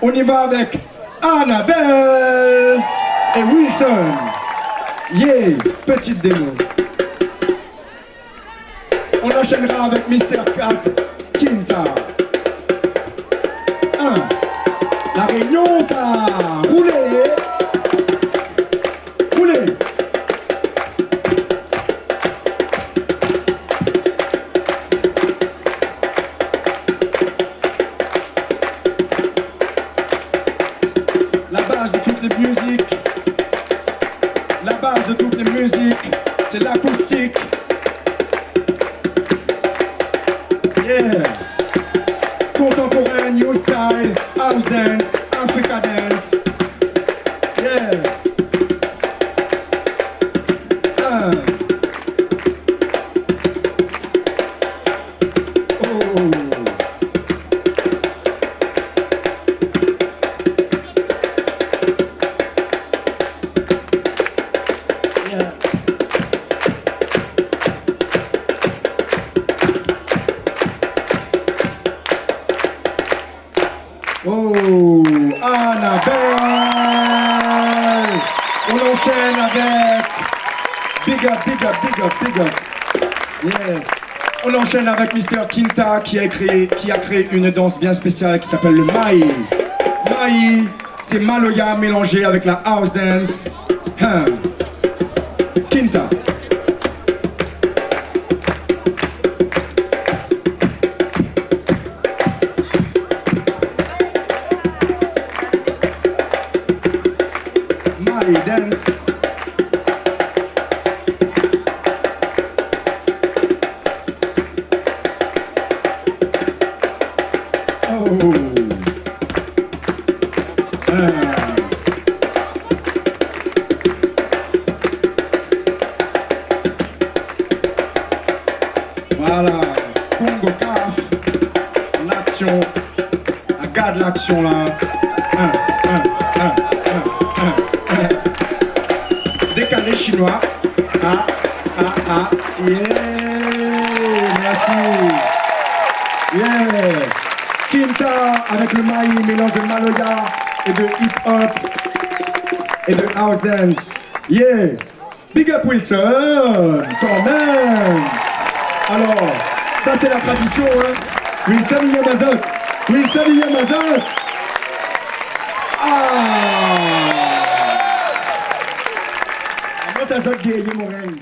On y va avec Annabelle et Wilson. Yeah, petite démo. On enchaînera avec Mr. Cat Quinta. 1. La Réunion, ça a roulé. Roulé. La base de toutes les musiques. La base de toutes les musiques, c'est l'acoustique. Yeah. Contemporain, new style, house dance, Africa dance. Yeah. Oh. Yeah. Oh, Annabelle. On enchaîne avec Big Up, Big Up, Big Up, Big Up. Yes. On enchaîne avec Mr. Quinta qui a créé une danse bien spéciale qui s'appelle le Mai. Mai, c'est Maloya mélangé avec la house dance. Quinta. Dance. Oh. Voilà. Congo CAF. L'action. Regarde l'action là. Décalé chinois. Yeah. Merci. Yeah. Quinta avec le maï, mélange de maloya et de hip-hop et de house dance. Yeah. Big up Wilson, quand même. Alors, ça c'est la tradition, hein. Wilson Yamazot. Wilson Yamazot. Ah. Monte à Zot Gay, mon règne.